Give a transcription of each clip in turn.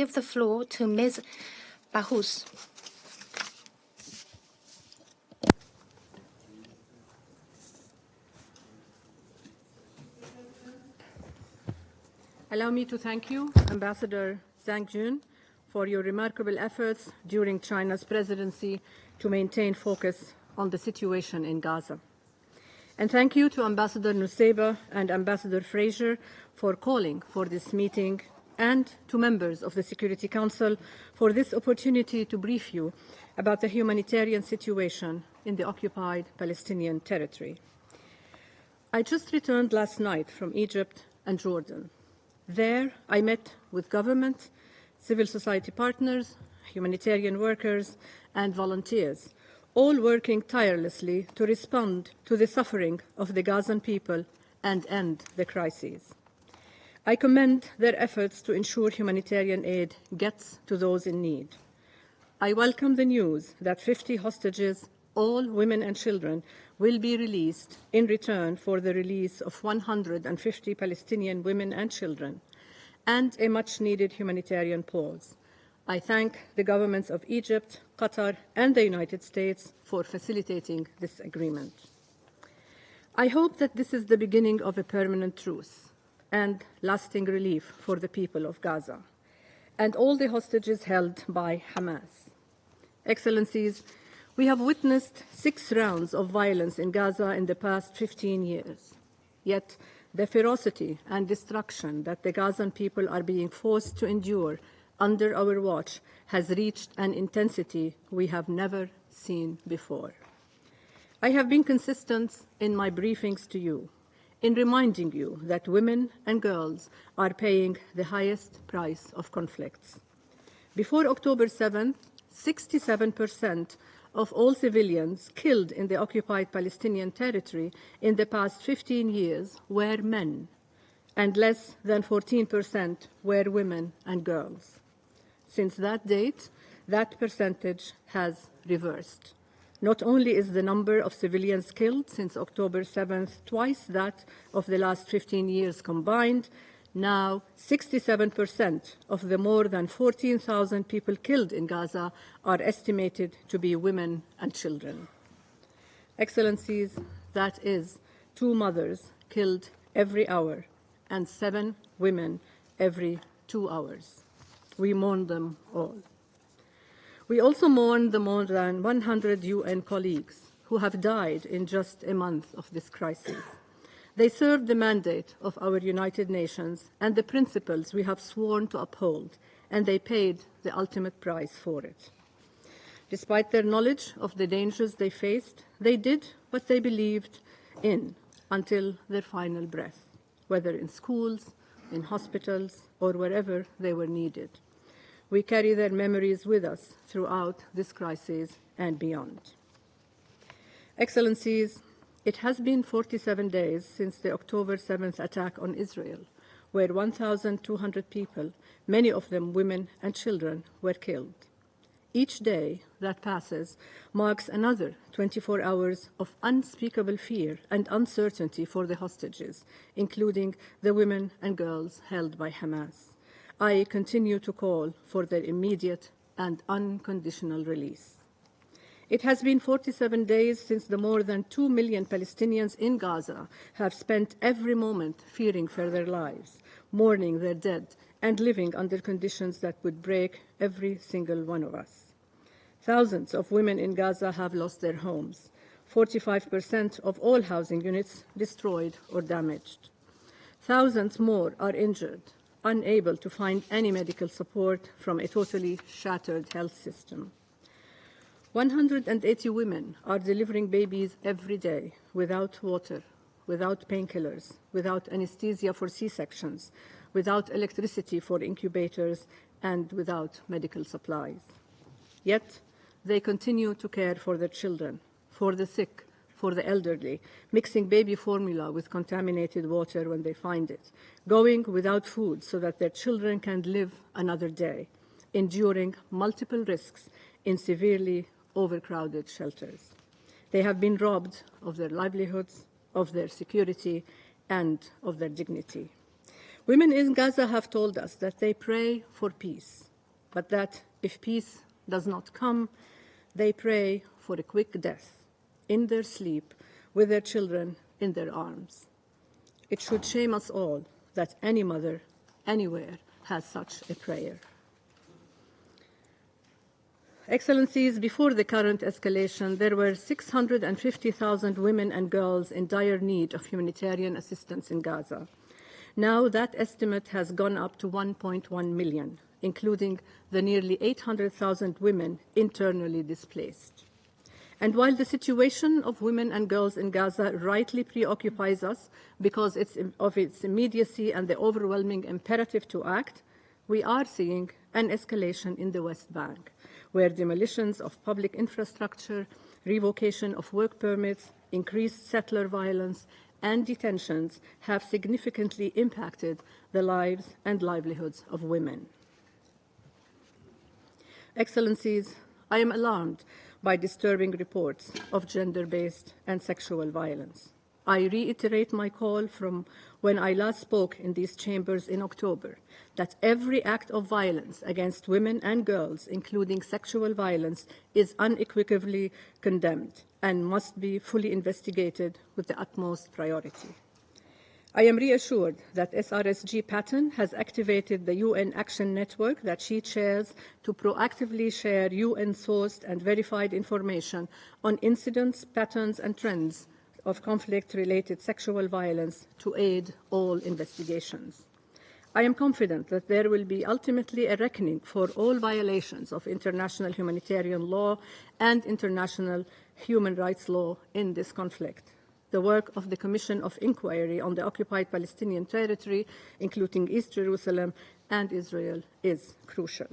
give the floor to Ms. Bahous. Allow me to thank you, Ambassador Zhang Jun, for your remarkable efforts during China's presidency to maintain focus on the situation in Gaza. And thank you to Ambassador Nusseibeh and Ambassador Fraser for calling for this meeting, and to members of the Security Council for this opportunity to brief you about the humanitarian situation in the occupied Palestinian territory. I just returned last night from Egypt and Jordan. There, I met with government, civil society partners, humanitarian workers, and volunteers, all working tirelessly to respond to the suffering of the Gazan people and end the crises. I commend their efforts to ensure humanitarian aid gets to those in need. I welcome the news that 50 hostages, all women and children, will be released in return for the release of 150 Palestinian women and children, and a much-needed humanitarian pause. I thank the governments of Egypt, Qatar, and the United States for facilitating this agreement. I hope that this is the beginning of a permanent truce and lasting relief for the people of Gaza and all the hostages held by Hamas. Excellencies, we have witnessed 6 rounds of violence in Gaza in the past 15 years. Yet, the ferocity and destruction that the Gazan people are being forced to endure under our watch has reached an intensity we have never seen before. I have been consistent in my briefings to you, in reminding you that women and girls are paying the highest price of conflicts. Before October 7th, 67% of all civilians killed in the occupied Palestinian territory in the past 15 years were men, and less than 14% were women and girls. Since that date, that percentage has reversed. Not only is the number of civilians killed since October 7th twice that of the last 15 years combined, now 67% of the more than 14,000 people killed in Gaza are estimated to be women and children. Excellencies, that is 2 mothers killed every hour and 7 women every 2 hours. We mourn them all. We also mourn the more than 100 UN colleagues who have died in just a month of this crisis. They served the mandate of our United Nations and the principles we have sworn to uphold, and they paid the ultimate price for it. Despite their knowledge of the dangers they faced, they did what they believed in until their final breath, whether in schools, in hospitals, or wherever they were needed. We carry their memories with us throughout this crisis and beyond. Excellencies, it has been 47 days since the October 7th attack on Israel, where 1,200 people, many of them women and children, were killed. Each day that passes marks another 24 hours of unspeakable fear and uncertainty for the hostages, including the women and girls held by Hamas. I continue to call for their immediate and unconditional release. It has been 47 days since the more than 2 million Palestinians in Gaza have spent every moment fearing for their lives, mourning their dead, and living under conditions that would break every single one of us. Thousands of women in Gaza have lost their homes, 45% of all housing units destroyed or damaged. Thousands more are injured, unable to find any medical support from a totally shattered health system. 180 women are delivering babies every day without water, without painkillers, without anesthesia for C-sections, without electricity for incubators, and without medical supplies. Yet, they continue to care for their children, for the sick, for the elderly, mixing baby formula with contaminated water when they find it, going without food so that their children can live another day, enduring multiple risks in severely overcrowded shelters. They have been robbed of their livelihoods, of their security, and of their dignity. Women in Gaza have told us that they pray for peace, but that if peace does not come, they pray for a quick death in their sleep with their children in their arms. It should shame us all that any mother anywhere has such a prayer. Excellencies, before the current escalation, there were 650,000 women and girls in dire need of humanitarian assistance in Gaza. Now that estimate has gone up to 1.1 million, including the nearly 800,000 women internally displaced. And while the situation of women and girls in Gaza rightly preoccupies us because of its immediacy and the overwhelming imperative to act, we are seeing an escalation in the West Bank, where demolitions of public infrastructure, revocation of work permits, increased settler violence, and detentions have significantly impacted the lives and livelihoods of women. Excellencies, I am alarmed by disturbing reports of gender-based and sexual violence. I reiterate my call from when I last spoke in these chambers in October, that every act of violence against women and girls, including sexual violence, is unequivocally condemned and must be fully investigated with the utmost priority. I am reassured that SRSG Patton has activated the UN Action Network that she chairs to proactively share UN-sourced and verified information on incidents, patterns, and trends of conflict-related sexual violence to aid all investigations. I am confident that there will be ultimately a reckoning for all violations of international humanitarian law and international human rights law in this conflict. The work of the Commission of Inquiry on the Occupied Palestinian Territory, including East Jerusalem and Israel, is crucial.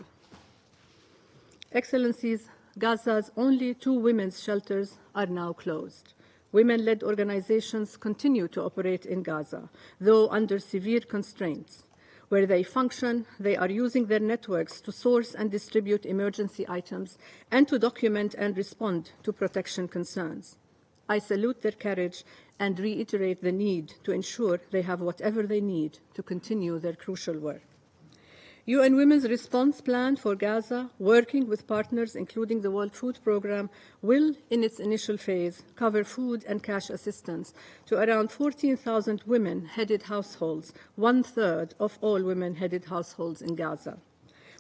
Excellencies, Gaza's only 2 women's shelters are now closed. Women-led organizations continue to operate in Gaza, though under severe constraints. Where they function, they are using their networks to source and distribute emergency items and to document and respond to protection concerns. I salute their courage and reiterate the need to ensure they have whatever they need to continue their crucial work. UN Women's Response Plan for Gaza, working with partners including the World Food Programme, will, in its initial phase, cover food and cash assistance to around 14,000 women-headed households, 1/3 of all women-headed households in Gaza.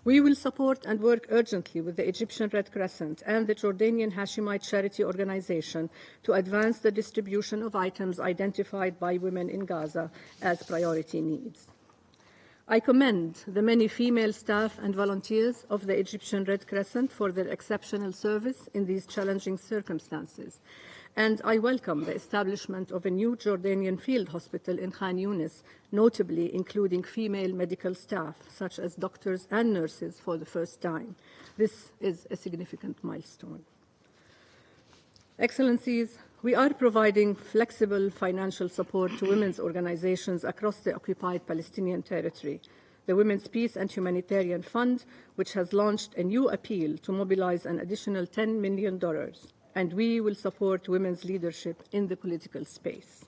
We will support and work urgently with the Egyptian Red Crescent and the Jordanian Hashemite Charity Organization to advance the distribution of items identified by women in Gaza as priority needs. I commend the many female staff and volunteers of the Egyptian Red Crescent for their exceptional service in these challenging circumstances, and I welcome the establishment of a new Jordanian field hospital in Khan Yunis, notably including female medical staff, such as doctors and nurses, for the first time. This is a significant milestone. Excellencies, we are providing flexible financial support to women's organizations across the occupied Palestinian territory. The Women's Peace and Humanitarian Fund, which has launched a new appeal to mobilize an additional $10 million, and we will support women's leadership in the political space.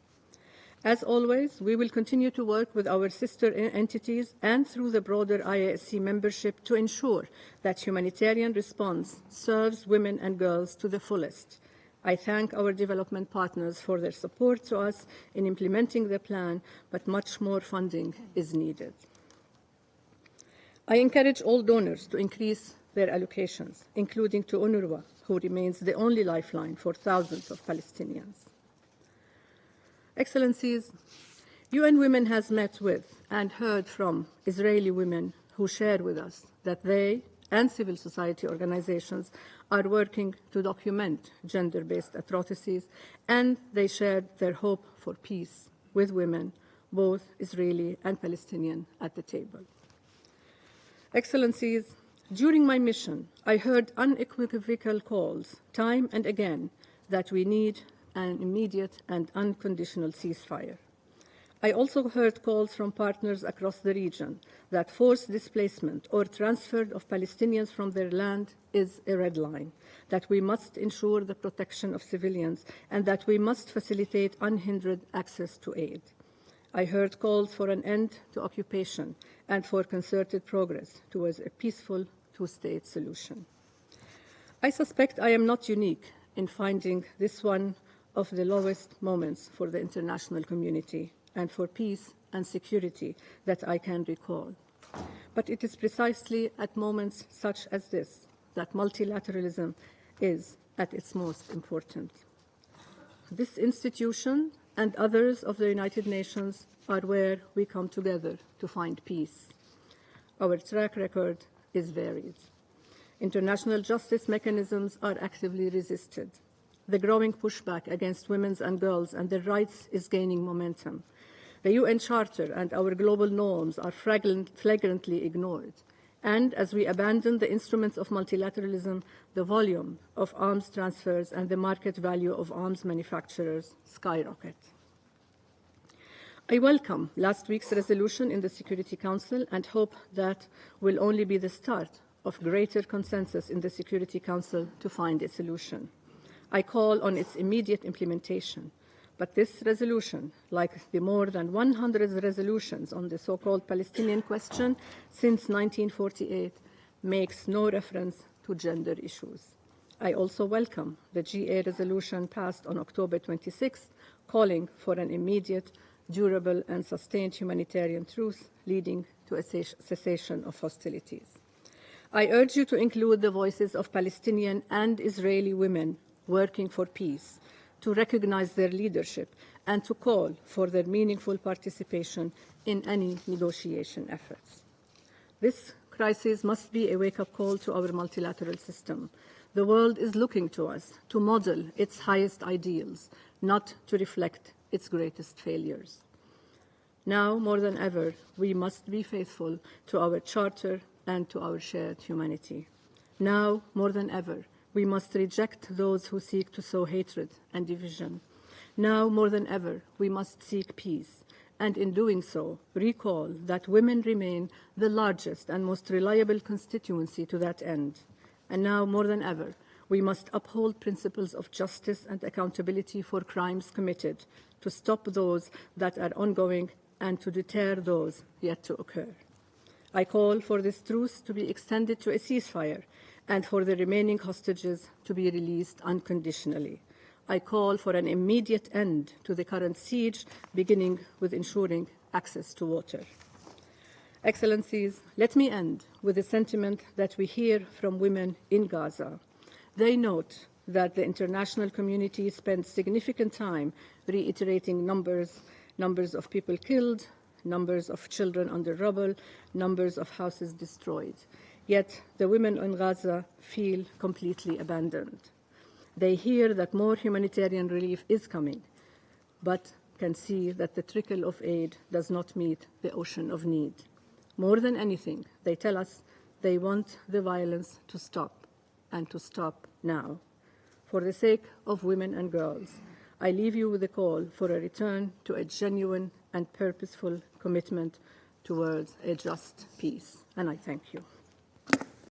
As always, we will continue to work with our sister entities and through the broader IASC membership to ensure that humanitarian response serves women and girls to the fullest. I thank our development partners for their support to us in implementing the plan, but much more funding is needed. I encourage all donors to increase their allocations, including to UNRWA, who remains the only lifeline for thousands of Palestinians. Excellencies, UN Women has met with and heard from Israeli women who share with us that they and civil society organizations are working to document gender-based atrocities, and they shared their hope for peace with women, both Israeli and Palestinian, at the table. Excellencies, during my mission, I heard unequivocal calls, time and again, that we need an immediate and unconditional ceasefire. I also heard calls from partners across the region that forced displacement or transfer of Palestinians from their land is a red line, that we must ensure the protection of civilians, and that we must facilitate unhindered access to aid. I heard calls for an end to occupation and for concerted progress towards a peaceful two-state solution. I suspect I am not unique in finding this one of the lowest moments for the international community and for peace and security that I can recall. But it is precisely at moments such as this that multilateralism is at its most important. This institution and others of the United Nations are where we come together to find peace. Our track record is varied. International justice mechanisms are actively resisted. The growing pushback against women's and girls and their rights is gaining momentum. The UN Charter and our global norms are flagrantly ignored. And as we abandon the instruments of multilateralism, the volume of arms transfers and the market value of arms manufacturers skyrocket. I welcome last week's resolution in the Security Council and hope that will only be the start of greater consensus in the Security Council to find a solution. I call on its immediate implementation. But this resolution, like the more than 100 resolutions on the so-called Palestinian question since 1948, makes no reference to gender issues. I also welcome the GA resolution passed on October 26th, calling for an immediate, durable, and sustained humanitarian truce leading to a cessation of hostilities. I urge you to include the voices of Palestinian and Israeli women working for peace, to recognize their leadership, and to call for their meaningful participation in any negotiation efforts. This crisis must be a wake-up call to our multilateral system. The world is looking to us to model its highest ideals, not to reflect its greatest failures. Now, more than ever, we must be faithful to our charter and to our shared humanity. Now, more than ever, we must reject those who seek to sow hatred and division. Now, more than ever, we must seek peace, and in doing so, recall that women remain the largest and most reliable constituency to that end. And now, more than ever, we must uphold principles of justice and accountability for crimes committed, to stop those that are ongoing and to deter those yet to occur. I call for this truce to be extended to a ceasefire and for the remaining hostages to be released unconditionally. I call for an immediate end to the current siege, beginning with ensuring access to water. Excellencies, let me end with a sentiment that we hear from women in Gaza. They note that the international community spends significant time reiterating numbers of people killed, numbers of children under rubble, numbers of houses destroyed. Yet the women in Gaza feel completely abandoned. They hear that more humanitarian relief is coming, but can see that the trickle of aid does not meet the ocean of need. More than anything, they tell us they want the violence to stop, and to stop now. For the sake of women and girls, I leave you with a call for a return to a genuine and purposeful commitment towards a just peace. And I thank you.